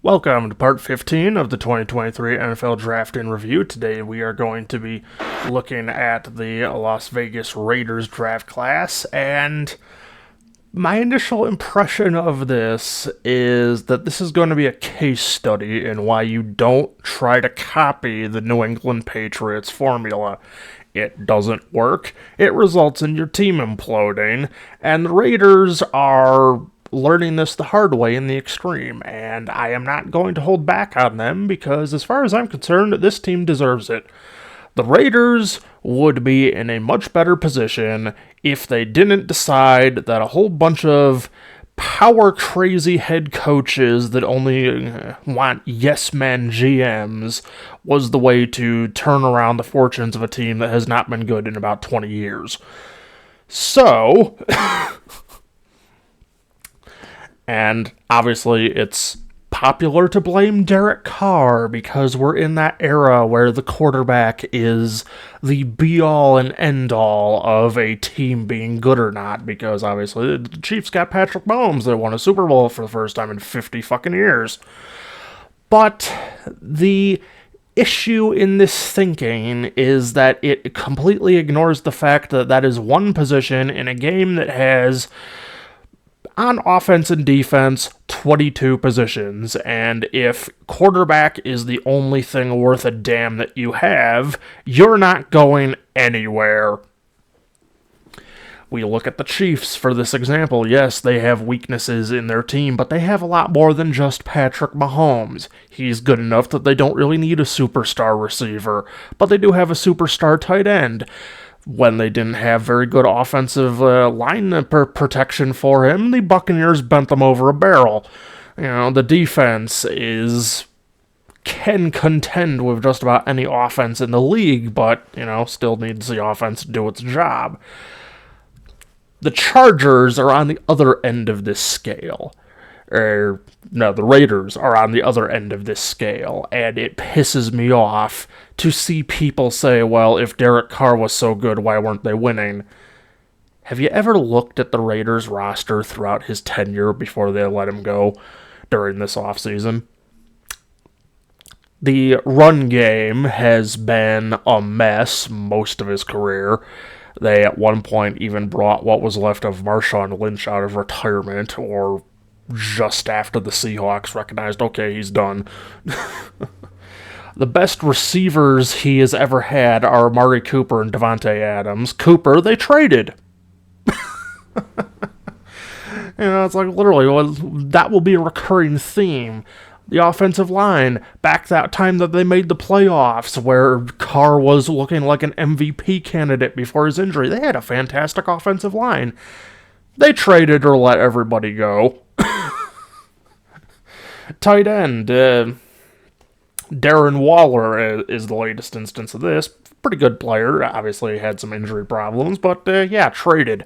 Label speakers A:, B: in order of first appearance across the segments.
A: Welcome to part 15 of the 2023 NFL Draft in Review. Today we are going to be looking at the Las Vegas Raiders draft class, and my initial impression of this is that this is going to be a case study in why you don't try to copy the New England Patriots formula. It doesn't work, it results in your team imploding, and the Raiders are learning this the hard way in the extreme, and I am not going to hold back on them because, as far as I'm concerned, this team deserves it. The Raiders would be in a much better position if they didn't decide that a whole bunch of power-crazy head coaches that only want yes-men GMs was the way to turn around the fortunes of a team that has not been good in about 20 years. So... And obviously it's popular to blame Derek Carr because we're in that era where the quarterback is the be-all and end-all of a team being good or not, because obviously the Chiefs got Patrick Mahomes that won a Super Bowl for the first time in 50 fucking years. But the issue in this thinking is that it completely ignores the fact that that is one position in a game that has, on offense and defense, 22 positions, and if quarterback is the only thing worth a damn that you have, you're not going anywhere. We look at the Chiefs for this example. Yes, they have weaknesses in their team, but they have a lot more than just Patrick Mahomes. He's good enough that they don't really need a superstar receiver, but they do have a superstar tight end. When they didn't have very good offensive line protection for him, the Buccaneers bent them over a barrel. You know, the defense can contend with just about any offense in the league, but, still needs the offense to do its job. The Chargers are on the other end of this scale. The Raiders are on the other end of this scale, and it pisses me off to see people say, well, if Derek Carr was so good, why weren't they winning? Have you ever looked at the Raiders roster throughout his tenure before they let him go during this offseason? The run game has been a mess most of his career. They at one point even brought what was left of Marshawn Lynch out of retirement, or just after the Seahawks recognized, okay, he's done. The best receivers he has ever had are Amari Cooper and Davante Adams. Cooper, they traded. It's like literally, that will be a recurring theme. The offensive line, back that time that they made the playoffs, where Carr was looking like an MVP candidate before his injury, they had a fantastic offensive line. They traded or let everybody go. Tight end, Darren Waller is the latest instance of this. Pretty good player. Obviously had some injury problems, but traded.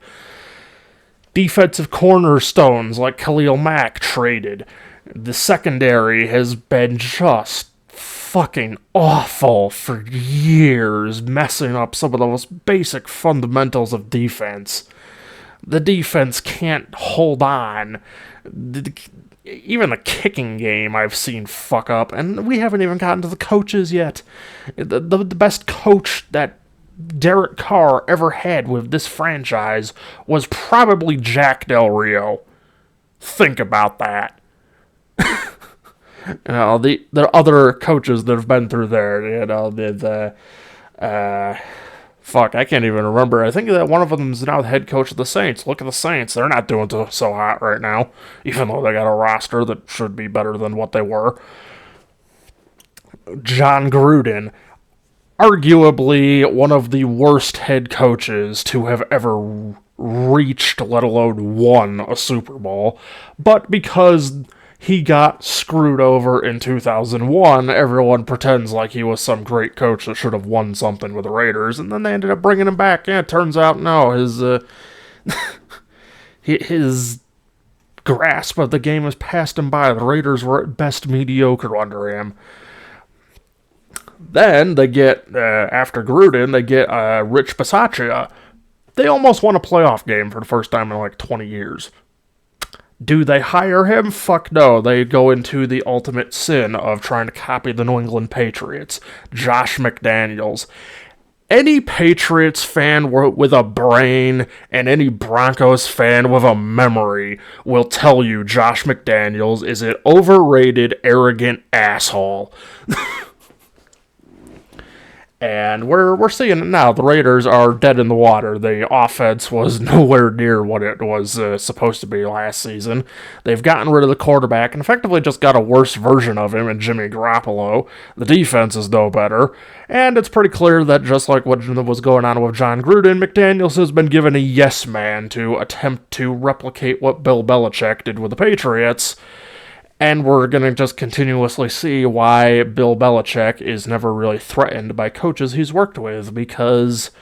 A: Defensive cornerstones like Khalil Mack traded. The secondary has been just fucking awful for years, messing up some of the most basic fundamentals of defense. The defense can't hold on. Even the kicking game I've seen fuck up, and we haven't even gotten to the coaches yet. The best coach that Derek Carr ever had with this franchise was probably Jack Del Rio. Think about that. The other coaches that have been through there, I can't even remember. I think that one of them is now the head coach of the Saints. Look at the Saints. They're not doing so hot right now, even though they got a roster that should be better than what they were. John Gruden, arguably one of the worst head coaches to have ever reached, let alone won, a Super Bowl. But because he got screwed over in 2001, everyone pretends like he was some great coach that should have won something with the Raiders, and then they ended up bringing him back. Yeah, it turns out, no, his grasp of the game has passed him by. The Raiders were at best mediocre under him. Then they get, after Gruden, they get Rich Bisaccia. They almost won a playoff game for the first time in like 20 years. Do they hire him? Fuck no. They go into the ultimate sin of trying to copy the New England Patriots. Josh McDaniels. Any Patriots fan with a brain and any Broncos fan with a memory will tell you Josh McDaniels is an overrated, arrogant asshole. And we're seeing it now. The Raiders are dead in the water. The offense was nowhere near what it was supposed to be last season. They've gotten rid of the quarterback and effectively just got a worse version of him in Jimmy Garoppolo. The defense is no better. And it's pretty clear that just like what was going on with John Gruden, McDaniels has been given a yes man to attempt to replicate what Bill Belichick did with the Patriots. And we're going to just continuously see why Bill Belichick is never really threatened by coaches he's worked with, because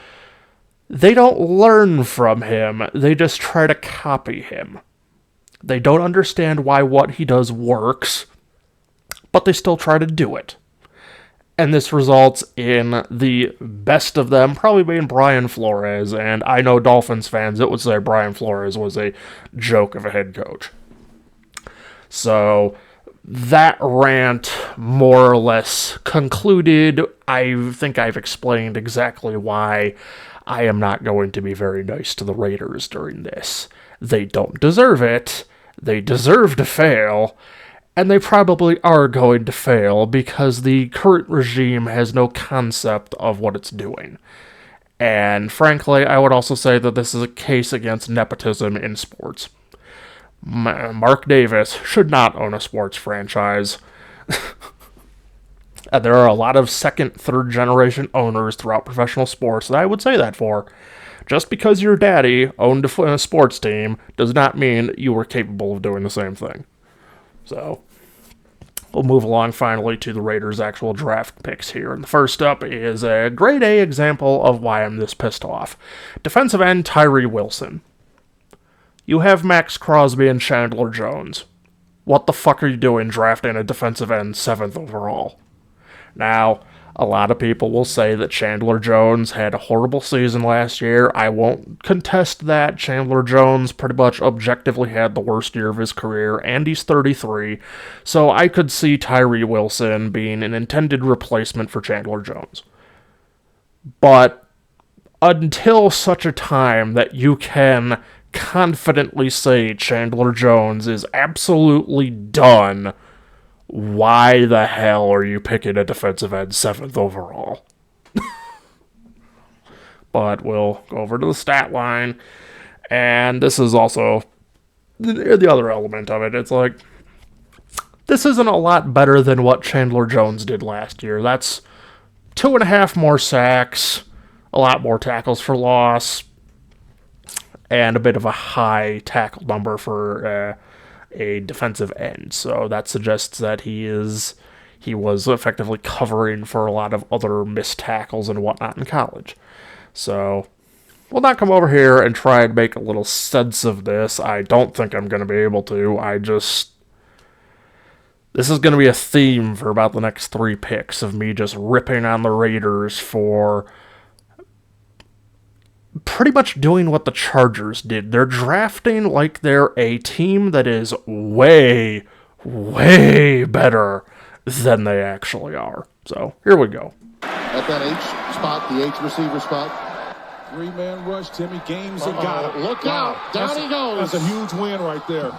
A: they don't learn from him. They just try to copy him. They don't understand why what he does works, but they still try to do it. And this results in the best of them probably being Brian Flores, and I know Dolphins fans that would say Brian Flores was a joke of a head coach. So that rant more or less concluded. I think I've explained exactly why I am not going to be very nice to the Raiders during this. They don't deserve it. They deserve to fail. And they probably are going to fail because the current regime has no concept of what it's doing. And frankly, I would also say that this is a case against nepotism in sports. Mark Davis should not own a sports franchise. There are a lot of second, third generation owners throughout professional sports that I would say that for. Just because your daddy owned a sports team does not mean you were capable of doing the same thing. So, we'll move along finally to the Raiders' actual draft picks here. And the first up is a grade A example of why I'm this pissed off. Defensive end Tyree Wilson. You have Max Crosby and Chandler Jones. What the fuck are you doing drafting a defensive end 7th overall? Now, a lot of people will say that Chandler Jones had a horrible season last year. I won't contest that. Chandler Jones pretty much objectively had the worst year of his career, and he's 33, so I could see Tyree Wilson being an intended replacement for Chandler Jones. But until such a time that you can confidently say Chandler Jones is absolutely done, why the hell are you picking a defensive end 7th overall? But we'll go over to the stat line, and this is also the other element of it. It's like, this isn't a lot better than what Chandler Jones did last year. That's 2.5 more sacks, a lot more tackles for loss, and a bit of a high tackle number for a defensive end. So that suggests that he was effectively covering for a lot of other missed tackles and whatnot in college. So we'll not come over here and try and make a little sense of this. I don't think I'm going to be able to. This is going to be a theme for about the next 3 picks of me just ripping on the Raiders for pretty much doing what the Chargers did. They're drafting like they're a team that is way, way better than they actually are. So, here we go.
B: At that H spot, the H receiver spot.
C: 3-man rush, Timmy Games and got him.
B: Look out. Down he goes.
C: That's a huge win right there.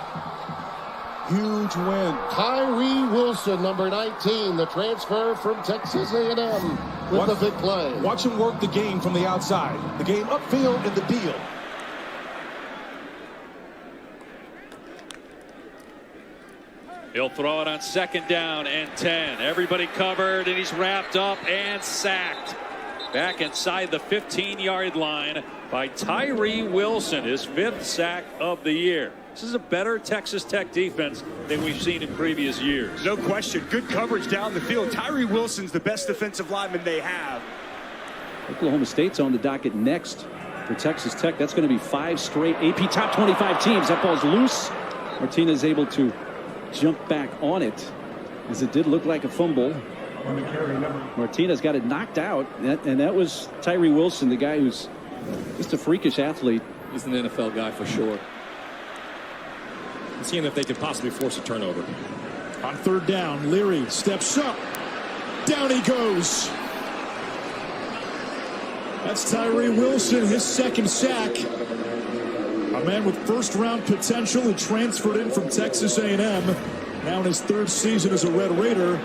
C: Huge win.
B: Tyree Wilson, number 19, the transfer from Texas A&M with the big play.
C: Watch him work the game from the outside. The game upfield and the deal.
D: He'll throw it on 2nd down and 10. Everybody covered, and he's wrapped up and sacked. Back inside the 15-yard line by Tyree Wilson, his 5th sack of the year. This is a better Texas Tech defense than we've seen in previous years.
E: No question. Good coverage down the field. Tyree Wilson's the best defensive lineman they have.
F: Oklahoma State's on the docket next for Texas Tech. That's going to be 5 straight AP top 25 teams. That ball's loose. Martinez able to jump back on it, as it did look like a fumble. Martinez got it knocked out, and that was Tyree Wilson, the guy who's just a freakish athlete.
G: He's an NFL guy for sure. and seeing if they could possibly force a turnover.
C: On third down, Leary steps up. Down he goes. That's Tyree Wilson, his second sack. A man with first-round potential who transferred in from Texas A&M. Now in his third season as a Red Raider.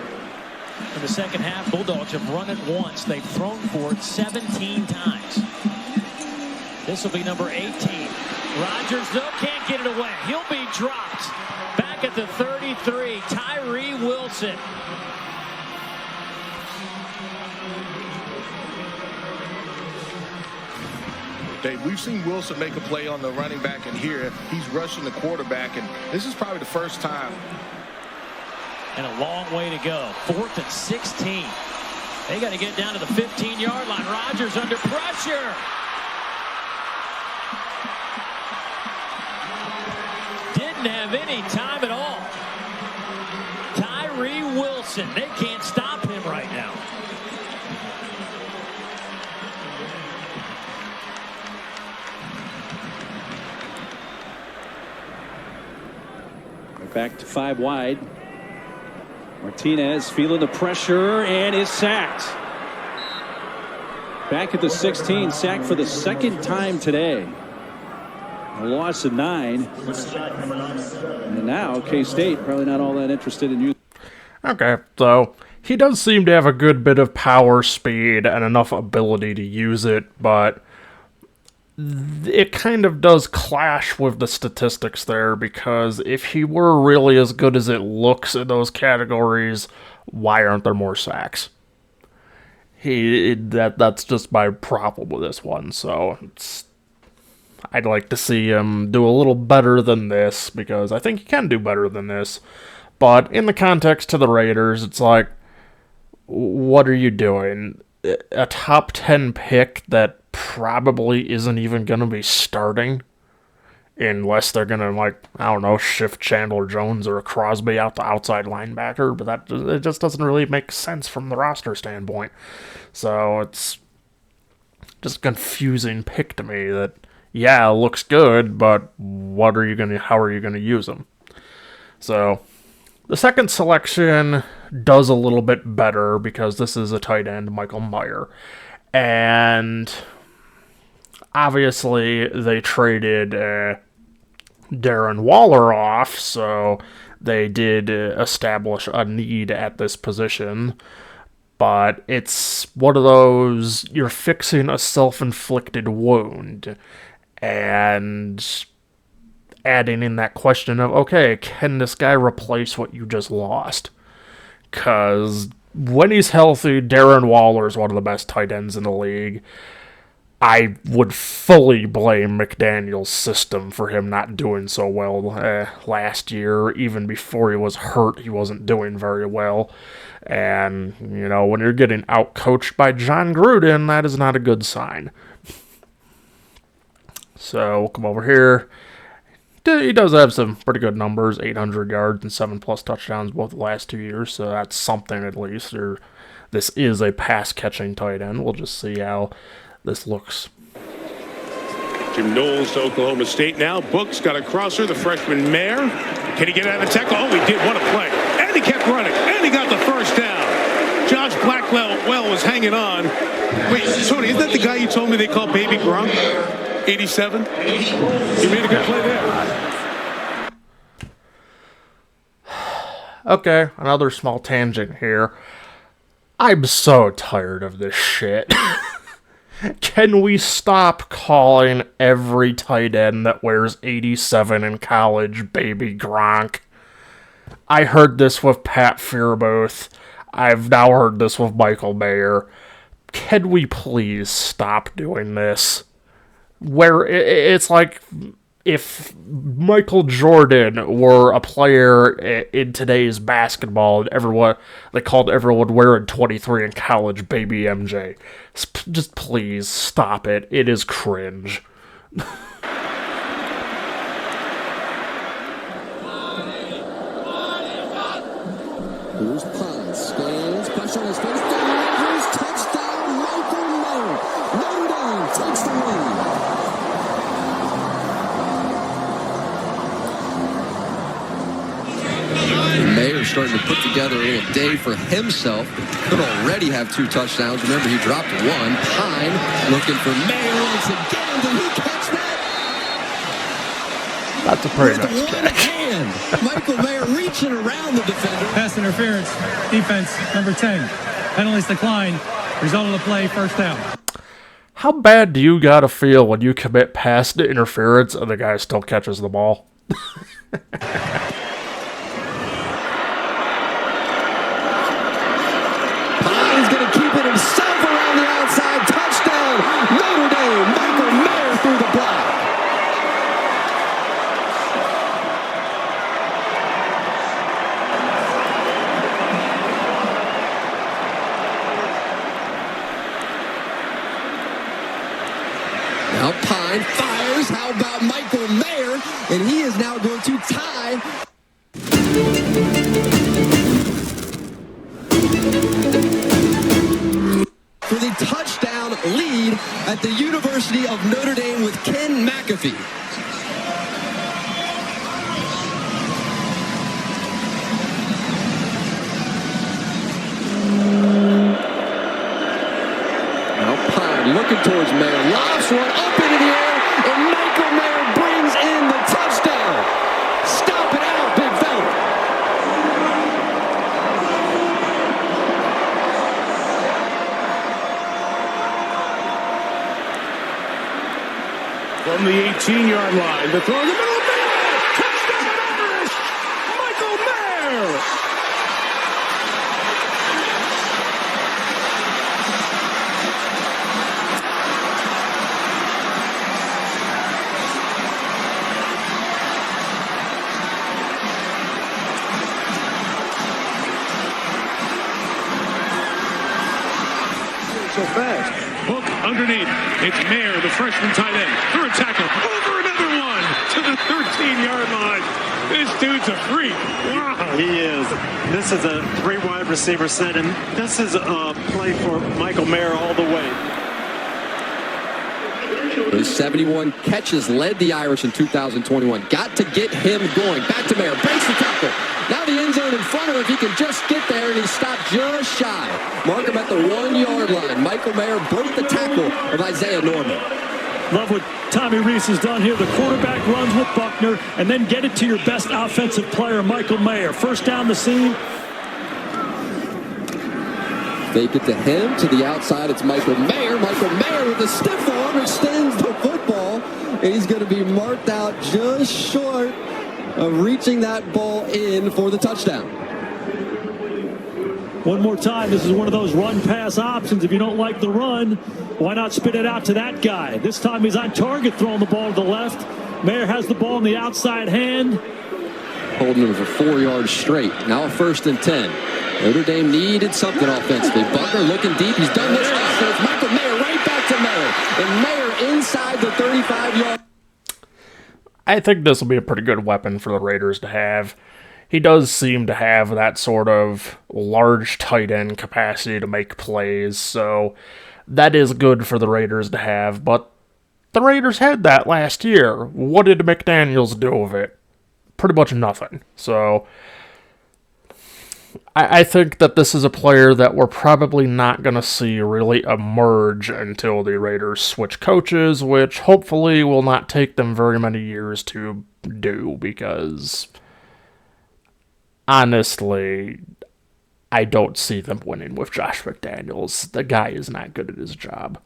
H: In the second half, Bulldogs have run it once. They've thrown for it 17 times. This will be number 18. Rodgers, though, can't get it away. He'll be dropped. Back at the 33, Tyree Wilson.
I: Dave, we've seen Wilson make a play on the running back, and here he's rushing the quarterback, and this is probably the first time.
H: And a long way to go. 4th and 16. They got to get down to the 15-yard line. Rodgers under pressure. Didn't have any time at all. Tyree Wilson. They can't stop him right now.
F: Back to 5 wide. Martinez feeling the pressure and is sacked. Back at the 16, sacked for the second time today. A loss of 9. And now K-State probably not all that interested in you.
A: Okay, so he does seem to have a good bit of power, speed, and enough ability to use it, but it kind of does clash with the statistics there, because if he were really as good as it looks in those categories, why aren't there more sacks? That's just my problem with this one, so I'd like to see him do a little better than this, because I think he can do better than this. But in the context to the Raiders, it's like, what are you doing? A top 10 pick that probably isn't even going to be starting, unless they're going to, like, I don't know, shift Chandler Jones or a Crosby out the outside linebacker, but it just doesn't really make sense from the roster standpoint. So it's just a confusing pick to me that, yeah, it looks good, but how are you going to use him? So the second selection does a little bit better, because this is a tight end, Michael Mayer. And obviously they traded Darren Waller off, so they did establish a need at this position. But it's one of those, you're fixing a self-inflicted wound, and adding in that question of, okay, can this guy replace what you just lost? Because when he's healthy, Darren Waller is one of the best tight ends in the league. I would fully blame McDaniel's system for him not doing so well last year. Even before he was hurt, he wasn't doing very well. And, you know, when you're getting out-coached by John Gruden, that is not a good sign. So we'll come over here. He does have some pretty good numbers, 800 yards and 7+ touchdowns both the last 2 years, so that's something at least. This is a pass-catching tight end. We'll just see how this looks.
J: Jim Knowles to Oklahoma State now. Book's got a crosser, the freshman Mayer. Can he get out of the tackle? Oh, he did. What a play. And he kept running. And he got the first down. Josh Blackwell was hanging on. Wait, Tony, isn't that the guy you told me they call Baby Gronk? 87? He made a good play there.
A: Okay, another small tangent here. I'm so tired of this shit. Can we stop calling every tight end that wears 87 in college Baby Gronk? I heard this with Pat Freiermuth. I've now heard this with Michael Mayer. Can we please stop doing this? Where it's like if Michael Jordan were a player in today's basketball, and they called everyone wearing 23 in college Baby MJ. Just please stop it. It is cringe.
B: Here's Pond, spins, pressure on his face, delivers, touchdown, Michael Mayer. Notre Dame takes the lead. together a little day for himself. Could already have 2 touchdowns. Remember, he dropped 1. Pine looking for Mayer once again. Did he catch that?
A: That's a pretty nice
B: With one
A: catch.
B: hand. Michael Mayer reaching around the defender.
K: Pass interference. Defense, number 10. Penalties decline. Result of the play, first down.
A: How bad do you gotta feel when you commit pass interference and the guy still catches the ball?
B: Pine's going to keep it himself around the outside. Touchdown, Notre Dame. Michael Mayer through the block. Now Pine fires. How about Michael Mayer? And he is now going to tie. For the touchdown lead at the University of Notre Dame with Ken McAfee. Now Pine looking towards Mayer. Lobs one up into the air, and Michael Mayer brings in the touchdown. Stop it out, big fella.
J: From the 18-yard line, the throw in the middle, Mayer! Touchdown Irish! Michael Mayer! So fast. Hook underneath. It's Mayer, the freshman tight end. Third tackle. Over another one to the 13-yard line. This dude's a freak. Wow.
L: He is. This is a 3 wide receiver set, and this is a play for Michael Mayer all the way.
B: Those 71 catches led the Irish in 2021. Got to get him going. Back to Mayer. Breaks the tackle. Now the end zone in front of him. If he can just get there, and he stopped just shy. Mark him at the 1-yard line. Michael Mayer broke the tackle of Isaiah Norman.
M: Love what Tommy Rees has done here. The quarterback runs with Buckner, and then get it to your best offensive player, Michael Mayer. First down the seam.
B: Fake it to him, to the outside. It's Michael Mayer. Michael Mayer with a stiff arm extends the football, and he's going to be marked out just short of reaching that ball in for the touchdown.
M: One more time, this is one of those run-pass options. If you don't like the run, why not spit it out to that guy? This time he's on target, throwing the ball to the left. Mayer has the ball in the outside hand.
B: Holding him for 4 yards straight. Now a 1st and 10. Notre Dame needed something offensively. Buckner looking deep. He's done this also. It's Michael Mayer right back to Mayer. And Mayer inside the 35-yard.
A: I think this will be a pretty good weapon for the Raiders to have. He does seem to have that sort of large tight end capacity to make plays, so that is good for the Raiders to have, but the Raiders had that last year. What did McDaniels do with it? Pretty much nothing. So I think that this is a player that we're probably not going to see really emerge until the Raiders switch coaches, which hopefully will not take them very many years to do, because honestly, I don't see them winning with Josh McDaniels. The guy is not good at his job.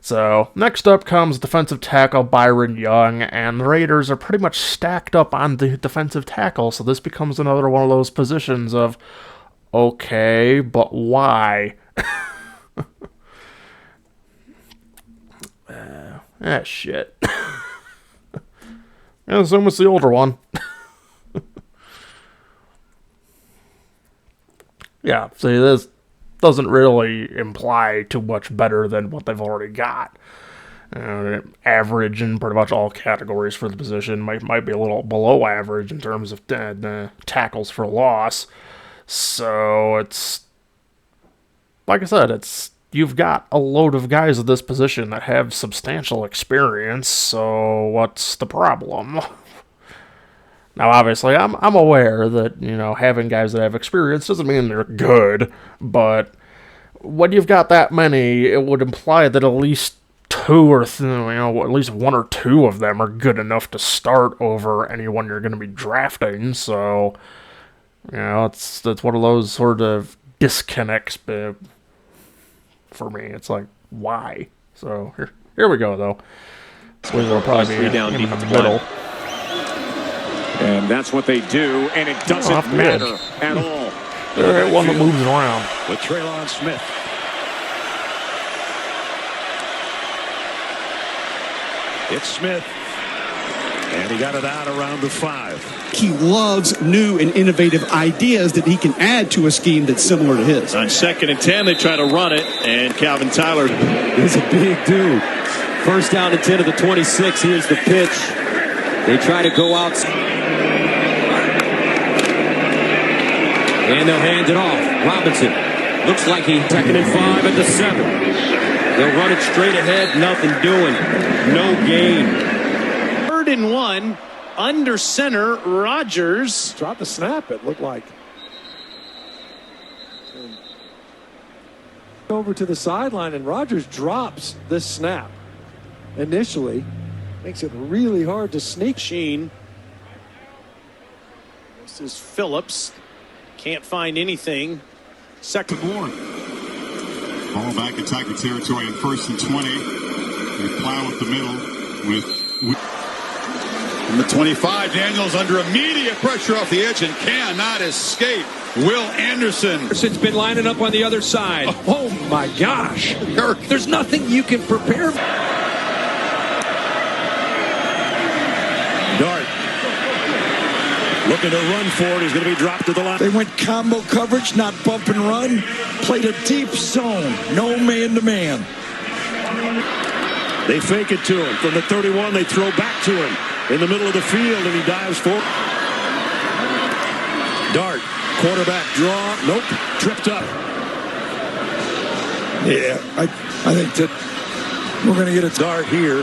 A: So, next up comes defensive tackle Byron Young, and the Raiders are pretty much stacked up on the defensive tackle, so this becomes another one of those positions of, okay, but why? Shit. I assume it's the older one. Yeah, see, this doesn't really imply too much better than what they've already got. Average in pretty much all categories for the position. Might be a little below average in terms of tackles for loss. So it's, like I said, you've got a load of guys at this position that have substantial experience, so what's the problem? Now, obviously, I'm aware that, having guys that have experience doesn't mean they're good, but when you've got that many, it would imply that at least at least one or two of them are good enough to start over anyone you're going to be drafting. So, it's one of those sort of disconnects for me. It's like, why? So here we go, though. It'll probably be
G: down
A: in
G: deep
A: the
G: at the
A: middle.
G: And that's what they do, and it doesn't matter at all.
A: They're one that moves around.
G: With Traylon Smith. It's Smith. And he got it out around the 5.
N: He loves new and innovative ideas that he can add to a scheme that's similar to his.
O: On 2nd and 10, they try to run it, and Calvin Tyler
P: is a big dude. First down and 10 of the 26. Here's the pitch. They try to go out. And they'll hand it off. Robinson looks like he 2nd and 5 at the 7. They'll run it straight ahead. Nothing doing. No gain.
O: 3rd and 1. Under center. Rodgers
Q: dropped the snap. It looked like. Over to the sideline, and Rodgers drops this snap. Initially, makes it really hard to sneak.
O: Sheen. This is Phillips. Can't find anything. Second one.
R: Ball back in Tiger territory in 1st and 20. They plow up the middle with
S: from the 25, Daniels under immediate pressure off the edge and cannot escape. Will Anderson.
G: Anderson's been lining up on the other side. Oh my gosh. There's nothing you can prepare.
E: Dart looking to run for it. He's going to be dropped to the line.
T: They went combo coverage, not bump and run. Played a deep zone. No man-to-man.
E: They fake it to him. From the 31, they throw back to him in the middle of the field, and he dives forward. Dart, quarterback draw. Nope, tripped up.
T: Yeah, I think that we're going to get a
E: Dart here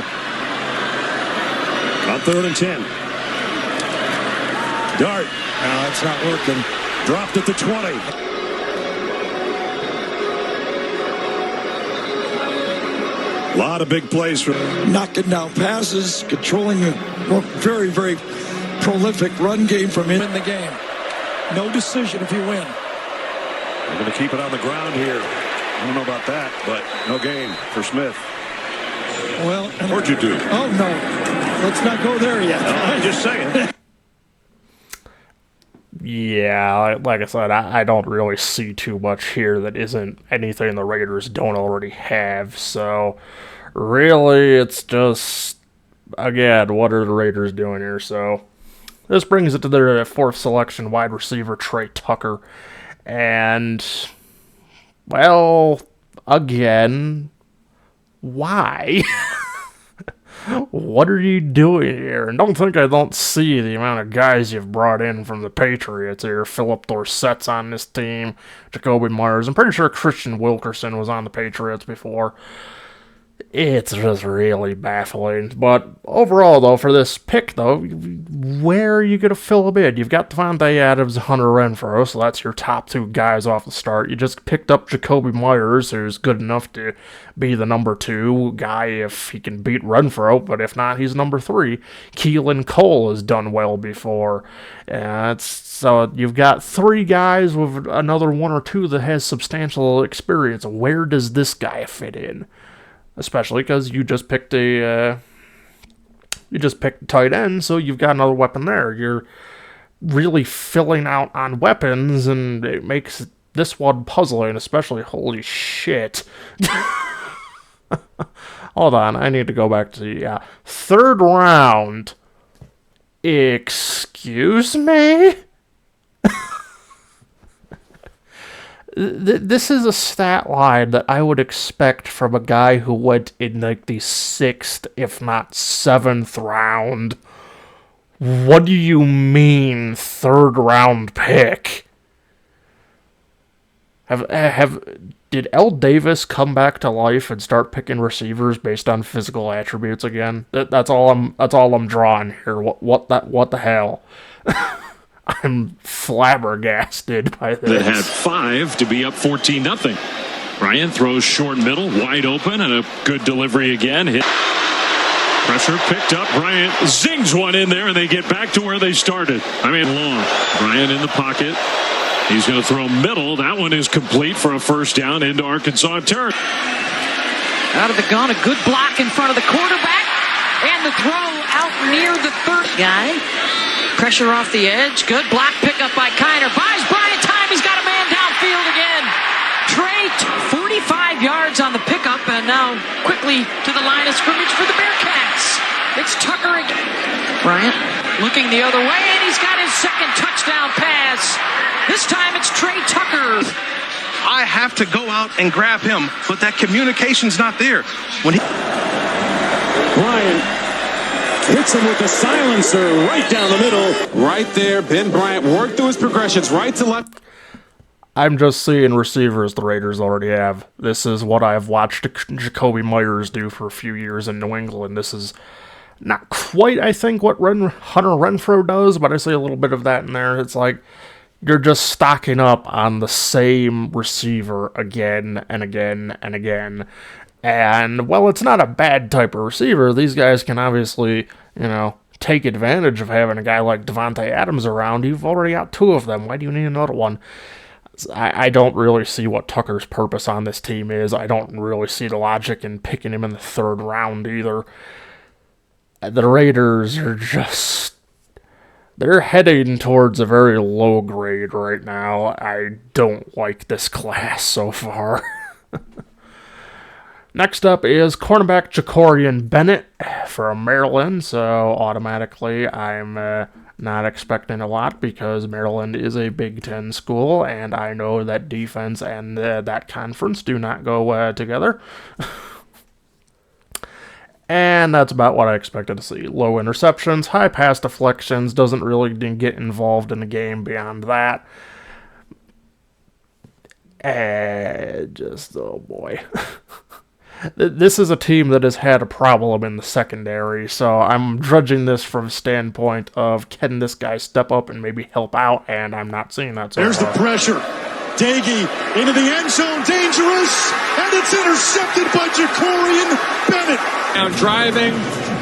E: on 3rd and 10. Dart.
T: No, that's not working.
E: Dropped at the 20. A lot of big plays for
T: knocking down passes, controlling a very, very prolific run game from him in the game. No decision if you win.
E: They're going to keep it on the ground here. I don't know about that, but no gain for Smith.
T: Well,
E: what'd you do?
T: Oh, no. Let's not go there yet.
E: I'm just saying.
A: Yeah, like I said, I don't really see too much here that isn't anything the Raiders don't already have. So, really, it's just, again, what are the Raiders doing here? So, this brings it to their 4th selection, wide receiver Trey Tucker. And, well, again, why? What are you doing here? And don't think I don't see the amount of guys you've brought in from the Patriots here. Philip Dorsett's on this team. Jacoby Myers. I'm pretty sure Christian Wilkerson was on the Patriots before. It's just really baffling. But overall, though, for this pick, though, where are you going to fill them in? You've got Devontae Adams and Hunter Renfrow, so that's your top 2 guys off the start. You just picked up Jacoby Myers, who's good enough to be the number 2 guy if he can beat Renfrow, but if not, he's number 3. Keelan Cole has done well before. So you've got 3 guys with another 1 or 2 that has substantial experience. Where does this guy fit in? Especially because you just picked a tight end, so you've got another weapon there. You're really filling out on weapons, and it makes this one puzzling, especially, holy shit. Hold on, I need to go back to the 3rd round. Excuse me? This is a stat line that I would expect from a guy who went in like the 6th, if not 7th round. What do you mean 3rd round pick? Did L. Davis come back to life and start picking receivers based on physical attributes again? That's all I'm drawing here. What the hell? I'm flabbergasted by this.
E: That had 5 to be up 14-0. Bryant throws short middle, wide open, and a good delivery again. Hit. Pressure picked up. Bryant zings one in there, and they get back to where they started. Long. Bryant in the pocket. He's going to throw middle. That one is complete for a first down into Arkansas territory.
U: Out of the gun, a good block in front of the quarterback. And the throw out near the third guy. Pressure off the edge. Good block pickup by Kiner. Buys Bryant time. He's got a man downfield again. Trey, 45 yards on the pickup, and now quickly to the line of scrimmage for the Bearcats. It's Tucker again. Bryant looking the other way, and he's got his second touchdown pass. This time it's Trey Tucker.
V: I have to go out and grab him, but that communication's not there. When
G: Bryant hits him with the silencer right down the middle. Right there, Ben Bryant worked through his progressions right to left.
A: I'm just seeing receivers the Raiders already have. This is what I've watched Jacoby Myers do for a few years in New England. This is not quite, I think, what Hunter Renfrow does, but I see a little bit of that in there. It's like you're just stocking up on the same receiver again and again and again. And, well, it's not a bad type of receiver. These guys can obviously, take advantage of having a guy like Devontae Adams around. You've already got 2 of them. Why do you need another one? I don't really see what Tucker's purpose on this team is. I don't really see the logic in picking him in the 3rd round either. The Raiders are they're heading towards a very low grade right now. I don't like this class so far. Next up is cornerback Jacorian Bennett from Maryland, so automatically I'm not expecting a lot because Maryland is a Big Ten school, and I know that defense and that conference do not go together. And that's about what I expected to see. Low interceptions, high pass deflections, doesn't really get involved in the game beyond that. Oh boy. This is a team that has had a problem in the secondary, so I'm judging this from a standpoint of can this guy step up and maybe help out, and I'm not seeing that so
C: There's
A: far.
C: The pressure. Dagey into the end zone, dangerous, and it's intercepted by Jacorian Bennett.
G: Now driving,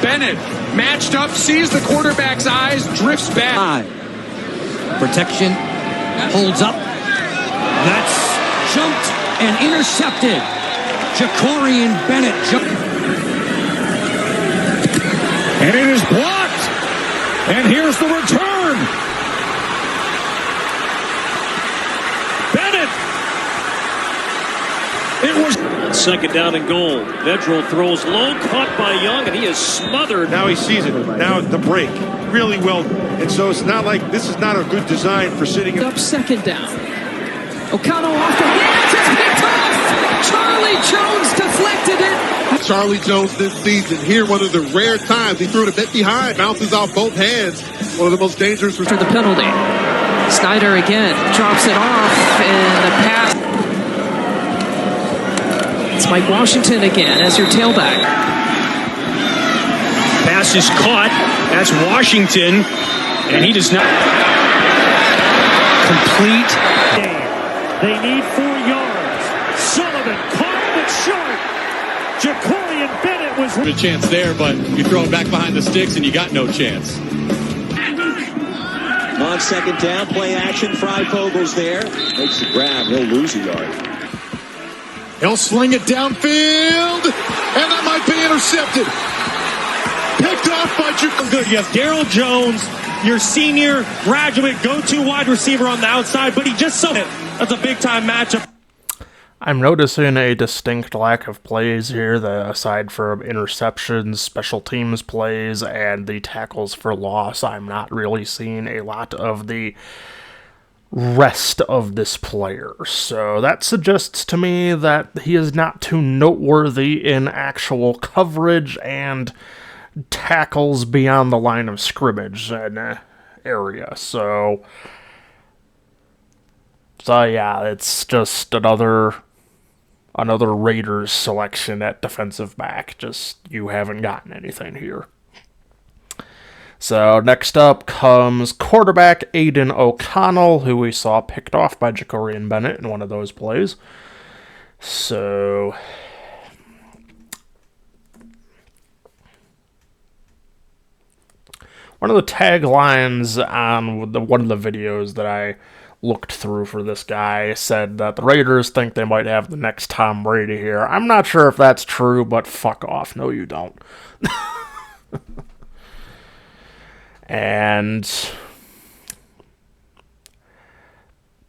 G: Bennett matched up, sees the quarterback's eyes, drifts back.
U: Protection, holds up. That's jumped and intercepted. Jacorian Bennett
G: And it is blocked. And here's the return. Bennett. It was
O: second down and goal. Vedral throws low, caught by Young, and he is smothered.
W: Now he sees it. Now the break. Really well. And so it's not like this is not a good design for sitting
U: up second down. O'Connell off the hands. It's picked off. Charlie Jones deflected it.
X: Charlie Jones this season, here one of the rare times he threw it a bit behind, bounces off both hands. One of the most dangerous
U: for the penalty. Snyder again drops it off and the pass. It's Mike Washington again as your tailback.
O: Pass is caught. That's Washington, and he does not complete.
M: They need 4 yards. Sullivan caught it short. Jacorian Bennett was
Y: a chance there, but you throw it back behind the sticks and you got no chance.
Z: On second down, play action. Fryfogel's there. Makes the grab. He'll lose a yard.
C: He'll sling it downfield, and that might be intercepted. Picked off by Jacorian.
G: Good. You have Daryl Jones, your senior graduate go-to wide receiver on the outside, but he just saw it. That's a big-time matchup.
A: I'm noticing a distinct lack of plays here, aside from interceptions, special teams plays, and the tackles for loss. I'm not really seeing a lot of the rest of this player. So that suggests to me that he is not too noteworthy in actual coverage and tackles beyond the line of scrimmage area. So yeah, it's just another Raiders selection at defensive back. Just, you haven't gotten anything here. So next up comes quarterback Aiden O'Connell, who we saw picked off by Jacorian Bennett in one of those plays. So one of the taglines on one of the videos that I looked through for this guy said that the Raiders think they might have the next Tom Brady here. I'm not sure if that's true, but fuck off. No, you don't. And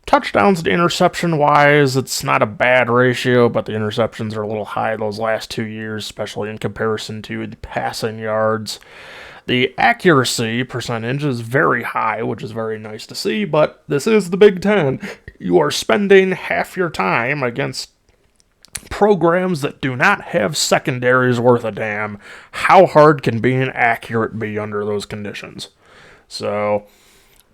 A: touchdowns to interception wise, it's not a bad ratio, but the interceptions are a little high those last 2 years, especially in comparison to the passing yards. The accuracy percentage is very high, which is very nice to see, but this is the Big Ten. You are spending half your time against programs that do not have secondaries worth a damn. How hard can being accurate be under those conditions? So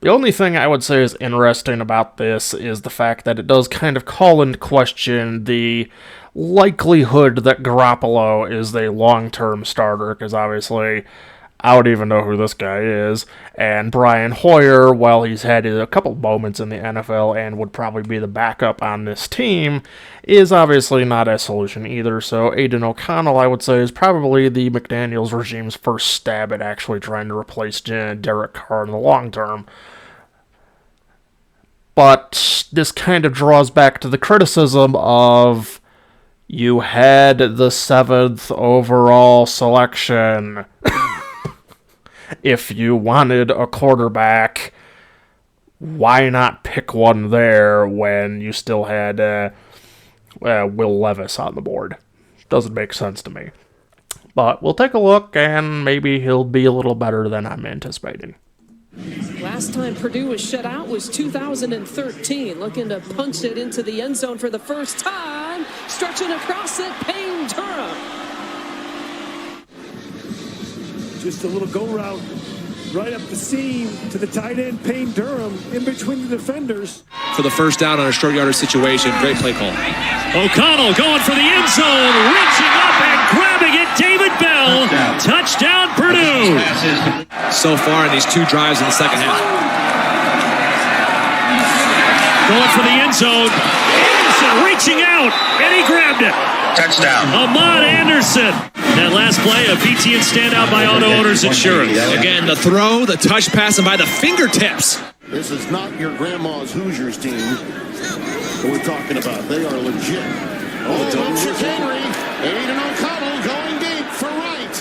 A: the only thing I would say is interesting about this is the fact that it does kind of call into question the likelihood that Garoppolo is a long-term starter, because obviously I don't even know who this guy is. And Brian Hoyer, while he's had a couple moments in the NFL and would probably be the backup on this team, is obviously not a solution either. So Aiden O'Connell, I would say, is probably the McDaniels regime's first stab at actually trying to replace Derek Carr in the long term. But this kind of draws back to the criticism of, you had the 7th overall selection. If you wanted a quarterback, why not pick one there when you still had Will Levis on the board? Doesn't make sense to me. But we'll take a look, and maybe he'll be a little better than I'm anticipating.
D: Last time Purdue was shut out was 2013. Looking to punch it into the end zone for the first time. Stretching across it, Payne Durham.
M: Just a little go route right up the seam to the tight end, Payne Durham, in between the defenders.
F: For the first down on a short yardage situation, great play call.
M: O'Connell going for the end zone, reaching up and grabbing it, David Bell. Touchdown, Purdue.
F: So far in these 2 drives in the second half.
M: Going for the end zone. Anderson reaching out, and he grabbed it.
F: Touchdown.
M: Ahmad Anderson. That last play, a BTN standout by Auto Owners Insurance.
F: Again, the throw, the touch pass, and by the fingertips.
H: This is not your grandma's Hoosiers team that we're talking about. They are legit. Patrick Henry. Aiden O'Connell going deep for right.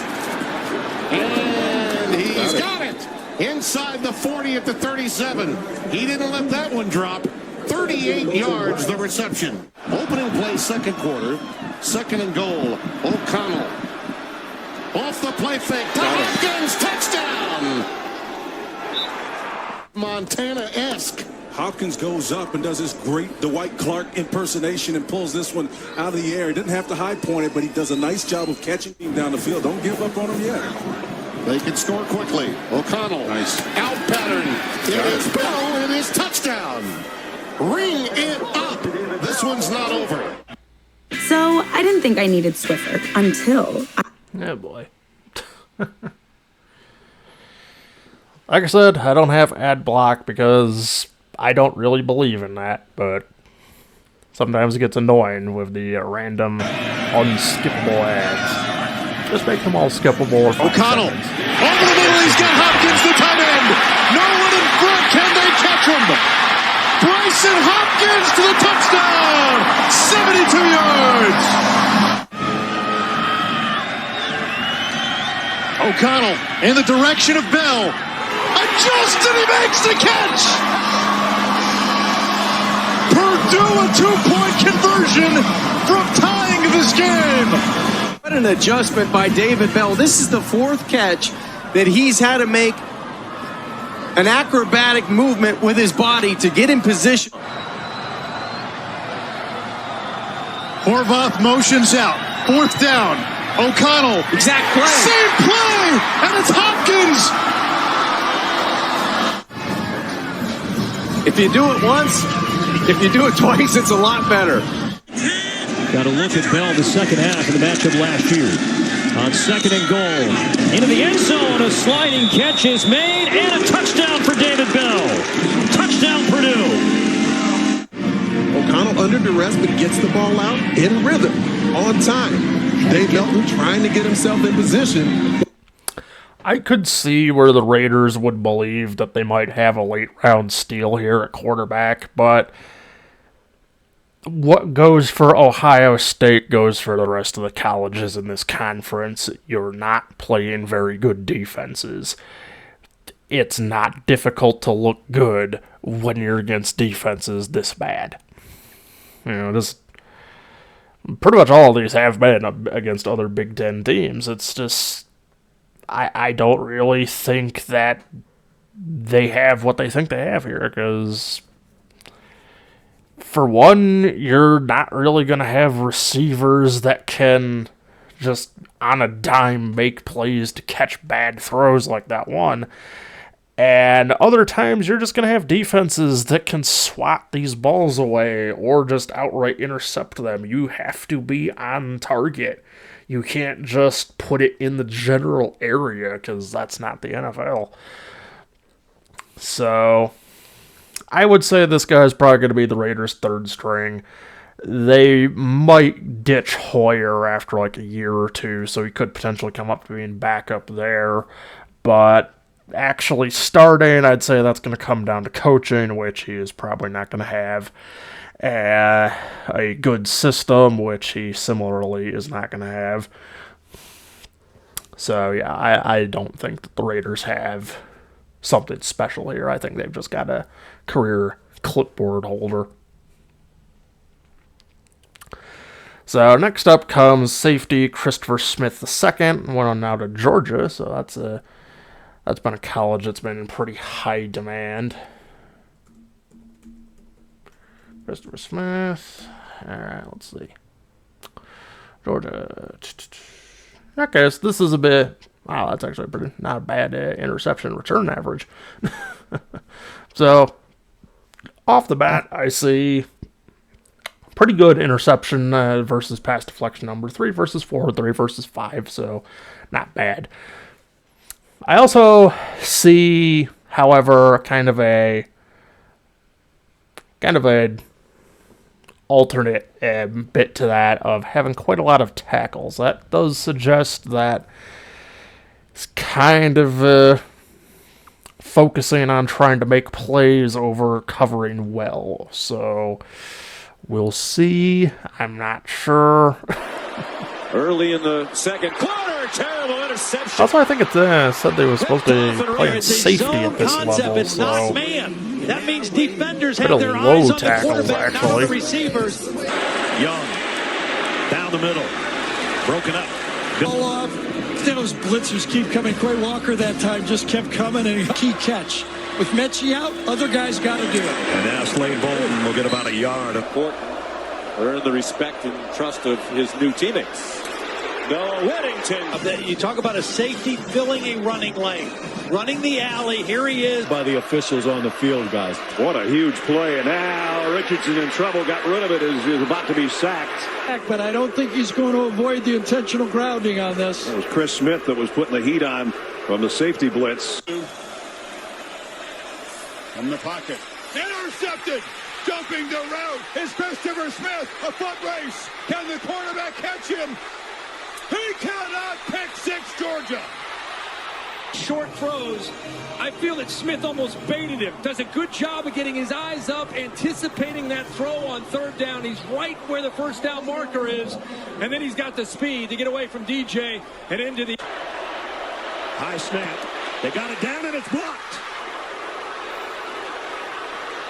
H: And he's got it. Inside the 40 at the 37. He didn't let that one drop. 38 yards, the reception. Opening play, second quarter. 2nd and goal. O'Connell. Off the play fake. To Hopkins. Touchdown. Montana-esque.
S: Hopkins goes up and does his great Dwight Clark impersonation and pulls this one out of the air. He doesn't have to high point it, but he does a nice job of catching him down the field. Don't give up on him yet.
H: They can score quickly. O'Connell. Nice. Out pattern. It is Bell. It is touchdown. Ring it up. This one's not over.
I: So I didn't think I needed Swiffer until...
A: Oh boy. Like I said, I don't have ad block because I don't really believe in that, but sometimes it gets annoying with the random unskippable ads. Just make them all skippable.
H: O'Connell. Over the middle, he's got Hopkins, the tight end. No one in front. Can they catch him? Bryson Hopkins to the touchdown. 72 yards. O'Connell in the direction of Bell. Adjusted, he makes the catch. Purdue a 2-point conversion from tying this game.
J: What an adjustment by David Bell. This is the 4th catch that he's had to make an acrobatic movement with his body to get in position.
H: Horvath motions out. 4th down. O'Connell.
J: Exact play.
H: Same play. And it's Hopkins.
J: If you do it once, if you do it twice, it's a lot better.
M: Got a look at Bell the second half of the matchup last year. On second and goal. Into the end zone, a sliding catch is made, and a touchdown for David Bell. Touchdown, Purdue.
X: O'Connell under duress, but gets the ball out in rhythm, on time. Dave Melton trying to get himself in position.
A: I could see where the Raiders would believe that they might have a late round steal here at quarterback, but what goes for Ohio State goes for the rest of the colleges in this conference. You're not playing very good defenses. It's not difficult to look good when you're against defenses this bad. You know, just pretty much all of these have been against other Big Ten teams. It's just, I don't really think that they have what they think they have here, because for one, you're not really going to have receivers that can just on a dime make plays to catch bad throws like that one. And other times, you're just going to have defenses that can swat these balls away or just outright intercept them. You have to be on target. You can't just put it in the general area, because that's not the NFL. So I would say this guy's probably going to be the Raiders' third string. They might ditch Hoyer after like a year or two, so he could potentially come up to being backup there. But actually starting, I'd say that's going to come down to coaching, which he is probably not going to have. A good system, which he similarly is not going to have. So, yeah, I don't think that the Raiders have something special here. I think they've just got a career clipboard holder. So, next up comes safety Christopher Smith II. Went on now to Georgia, so that's been a college that's been in pretty high demand. Christopher Smith. Alright, let's see. Georgia. Okay, so this is a bit... Wow, that's actually pretty not a bad interception return average. So, off the bat, I see pretty good interception versus pass deflection number. 3 versus 4, 3 versus 5, so not bad. I also see, however, kind of a alternate bit to that of having quite a lot of tackles. That does suggest that it's kind of focusing on trying to make plays over covering well. So we'll see. I'm not sure.
Z: Early in the second quarter, terrible interception.
A: That's why I think it said they were supposed to be playing safety at this level. So
M: that means defenders have their
A: low
M: eyes on the
A: tackles,
M: quarterback, not on the
A: actually.
M: receivers.
C: Young, down the middle, broken up.
T: Ball off. Those blitzers keep coming. Quay Walker that time just kept coming, and a key catch. With Mechie out, other guys got to do it.
C: And now Slade Bolton will get about a yard.
Z: Important. Earn the respect and trust of his new teammates. Noah Whittington.
M: You talk about a safety filling a running lane. Running the alley. Here he is.
Z: By the officials on the field, guys. What a huge play. And now Richardson in trouble. Got rid of it. Is about to be sacked.
T: But I don't think he's going to avoid the intentional grounding on this.
C: It was Chris Smith that was putting the heat on from the safety blitz.
X: From the pocket. Intercepted. Jumping the route is Christopher Smith. A foot race. Can the quarterback catch him? He cannot pick six Georgia.
M: Short throws. I feel that Smith almost baited him. Does a good job of getting his eyes up, anticipating that throw on third down. He's right where the first down marker is. And then he's got the speed to get away from DJ and into the...
C: High snap. They got it down and it's blocked.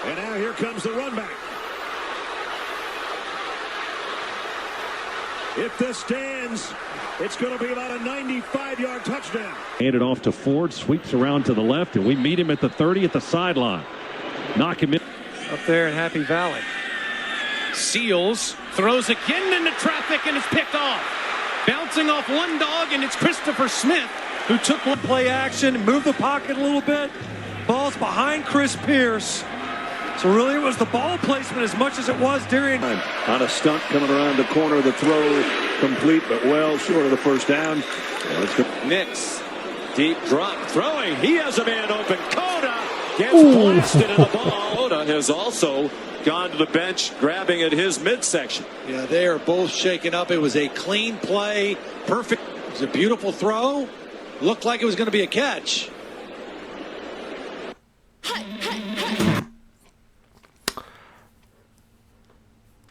C: And now here comes the run back. If this stands, it's going to be about a 95-yard touchdown.
B: Handed off to Ford, sweeps around to the left, and we meet him at the 30 at the sideline. Knock him in.
M: Up there in Happy Valley. Seals throws again into traffic and is picked off. Bouncing off one dog, and it's Christopher Smith who took one play action, moved the pocket a little bit. Ball's behind Chris Pierce. So really it was the ball placement as much as it was during.
Z: On a stunt coming around the corner, the throw complete, but well short of the first down.
B: Nix, deep drop, throwing. He has a man open. Coda gets blasted in the ball. Coda has also gone to the bench, grabbing at his midsection.
M: Yeah, they are both shaken up. It was a clean play. Perfect. It was a beautiful throw. Looked like it was going to be a catch.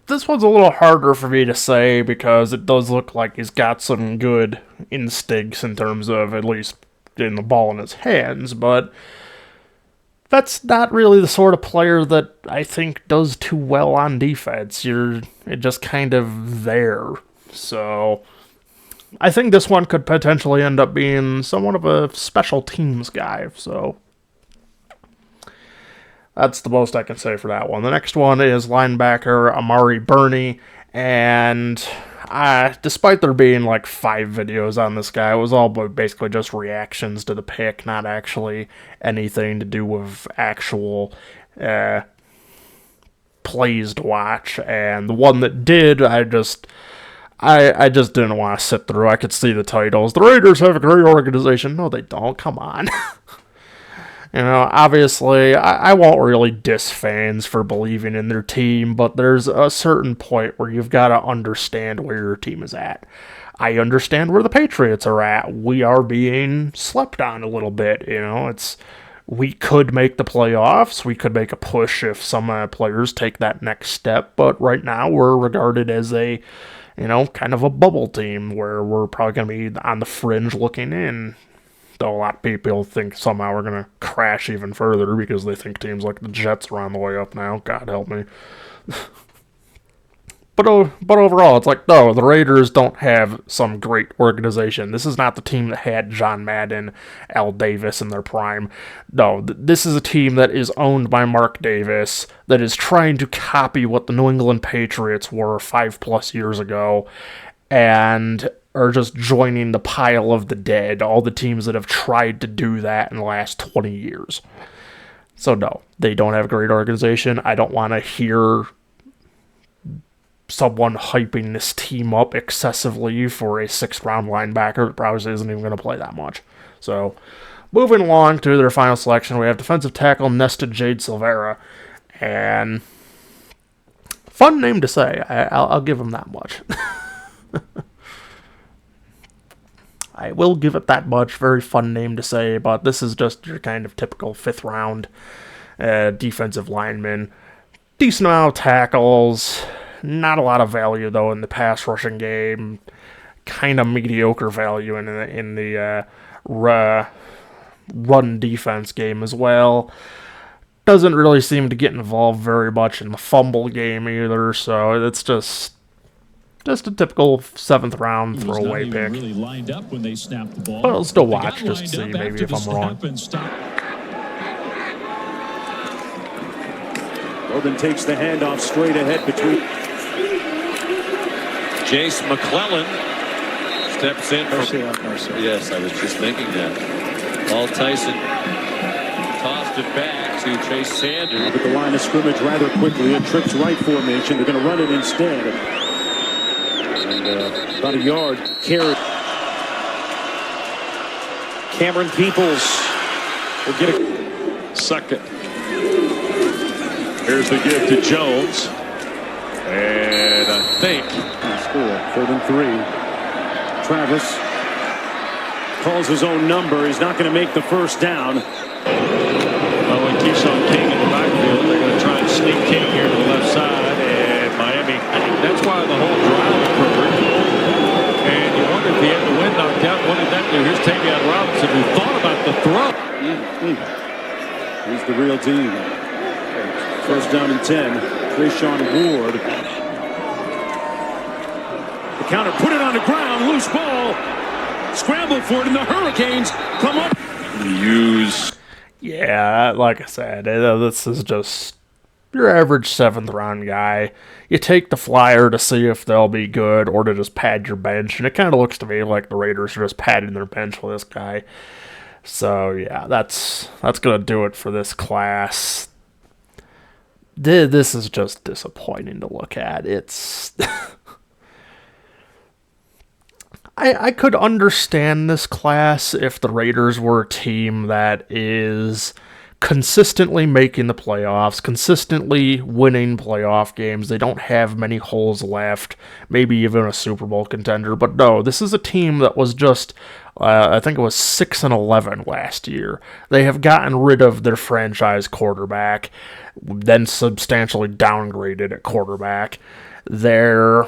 A: This one's a little harder for me to say because it does look like he's got some good instincts in terms of at least getting the ball in his hands, but that's not really the sort of player that I think does too well on defense. You're just kind of there. So I think this one could potentially end up being somewhat of a special teams guy, so that's the most I can say for that one. The next one is linebacker Amari Burney, and despite there being like 5 videos on this guy, it was all basically just reactions to the pick, not actually anything to do with actual plays to watch. And the one that did, I just didn't want to sit through. I could see the titles. The Raiders have a great organization. No, they don't. Come on. You know, obviously, I won't really diss fans for believing in their team, but there's a certain point where you've got to understand where your team is at. I understand where the Patriots are at. We are being slept on a little bit, you know. We could make the playoffs. We could make a push if some players take that next step, but right now we're regarded as a, you know, kind of a bubble team where we're probably going to be on the fringe looking in. Though a lot of people think somehow we're going to crash even further because they think teams like the Jets are on the way up now. God help me. But overall, it's like, no, the Raiders don't have some great organization. This is not the team that had John Madden, Al Davis in their prime. No, this is a team that is owned by Mark Davis, that is trying to copy what the New England Patriots were 5+ years ago, and are just joining the pile of the dead, all the teams that have tried to do that in the last 20 years. So no, they don't have a great organization. I don't want to hear someone hyping this team up excessively for a 6th-round linebacker that probably isn't even going to play that much. So, moving along to their final selection, we have defensive tackle Nesta Jade Silvera. And fun name to say. I'll give him that much. I will give it that much. Very fun name to say, but this is just your kind of typical 5th-round defensive lineman. Decent amount of tackles. Not a lot of value, though, in the pass rushing game. Kind of mediocre value in the run defense game as well. Doesn't really seem to get involved very much in the fumble game either, so it's just a typical 7th-round throwaway pick.
C: Really lined up when they snapped the ball.
A: But I'll still watch just to see maybe if I'm wrong.
Z: Logan takes the handoff straight ahead between.
B: Jace McClellan steps in.
Z: Mercy.
B: Yes, I was just thinking that. Paul Tyson tossed it back to Chase Sanders.
Z: At the line of scrimmage rather quickly. A trips right formation. They're going to run it instead. And about a yard carry. Cameron Peoples will get a second.
B: Here's the give to Jones. And I think
Z: score 3rd and 3. Travis calls his own number. He's not going to make the first down.
B: Well, with Keyshawn King in the backfield, they're going to try and sneak King here to the left side. And Miami, I think that's why the whole drive occurred. And you wonder if he had the wind knocked out. What did that do? Here's Tavion Robinson, who thought about the throw.
Z: He's the real team. First down and 10. Trayshawn Ward. The counter, put it on the ground, loose ball. Scramble for it, and the Hurricanes come up.
A: Yeah, like I said, this is just your average 7th-round guy. You take the flyer to see if they'll be good or to just pad your bench, and it kind of looks to me like the Raiders are just padding their bench with this guy. So, yeah, that's going to do it for this class. this is just disappointing to look at. It's I could understand this class if the Raiders were a team that is consistently making the playoffs, consistently winning playoff games. They don't have many holes left, maybe even a Super Bowl contender. But no, this is a team that was just, I think it was 6-11 last year. They have gotten rid of their franchise quarterback, then substantially downgraded at quarterback. They're,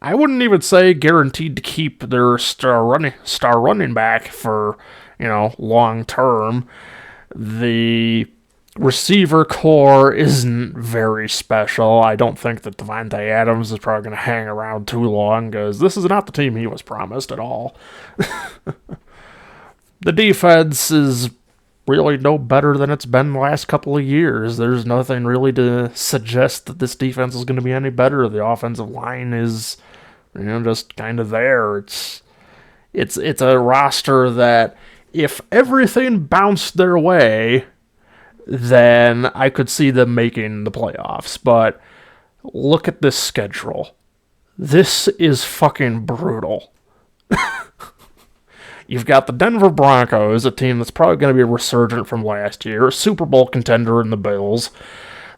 A: I wouldn't even say guaranteed to keep their star running back for, long term. The receiver core isn't very special. I don't think that Devontae Adams is probably going to hang around too long, because this is not the team he was promised at all. The defense is really no better than it's been the last couple of years. There's nothing really to suggest that this defense is going to be any better. The offensive line is, just kind of there. It's a roster that, if everything bounced their way, then I could see them making the playoffs. But look at this schedule. This is fucking brutal. You've got the Denver Broncos, a team that's probably going to be a resurgent from last year, a Super Bowl contender in the Bills.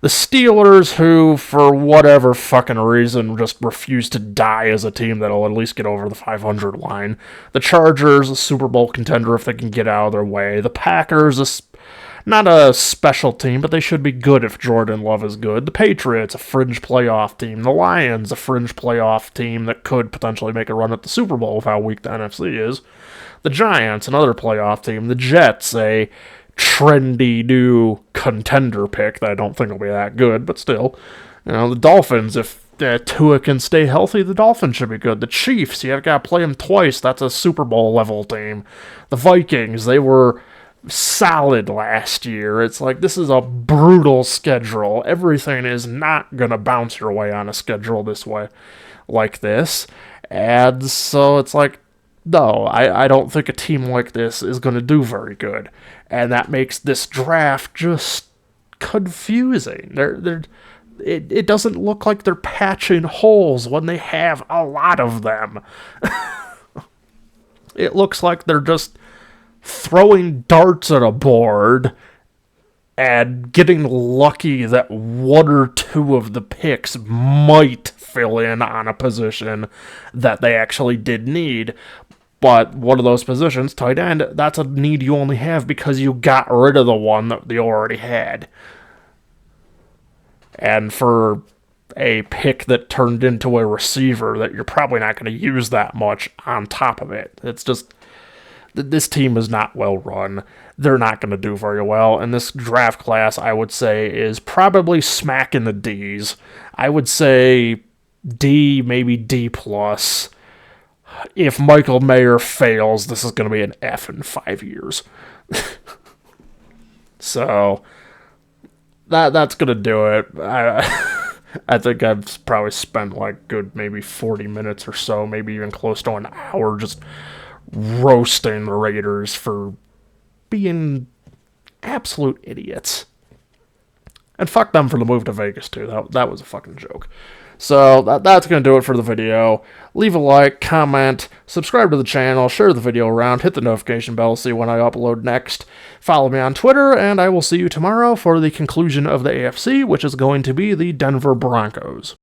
A: The Steelers, who, for whatever fucking reason, just refuse to die as a team that'll at least get over the 500 line. The Chargers, a Super Bowl contender if they can get out of their way. The Packers, not a special team, but they should be good if Jordan Love is good. The Patriots, a fringe playoff team. The Lions, a fringe playoff team that could potentially make a run at the Super Bowl with how weak the NFC is. The Giants, another playoff team. The Jets, a trendy new contender pick that I don't think will be that good, but still. The Dolphins, if Tua can stay healthy, the Dolphins should be good. The Chiefs, you've got to play them twice. That's a Super Bowl level team. The Vikings, they were solid last year. It's like, this is a brutal schedule. Everything is not going to bounce your way on a schedule this way, like this. And so it's like, no, I don't think a team like this is going to do very good. And that makes this draft just confusing. It doesn't look like they're patching holes when they have a lot of them. It looks like they're just throwing darts at a board and getting lucky that one or two of the picks might fill in on a position that they actually did need. But one of those positions, tight end, that's a need you only have because you got rid of the one that you already had. And for a pick that turned into a receiver that you're probably not going to use that much on top of it. It's just, this team is not well run. They're not going to do very well. And this draft class, I would say, is probably smack in the D's. I would say D, maybe D+. If Michael Mayer fails, this is going to be an F in 5 years. So, that's going to do it. I think I've probably spent like good maybe 40 minutes or so, maybe even close to an hour, just roasting the Raiders for being absolute idiots. And fuck them for the move to Vegas, too. That was a fucking joke. So, that's going to do it for the video. Leave a like, comment, subscribe to the channel, share the video around, hit the notification bell to see when I upload next. Follow me on Twitter, and I will see you tomorrow for the conclusion of the AFC, which is going to be the Denver Broncos.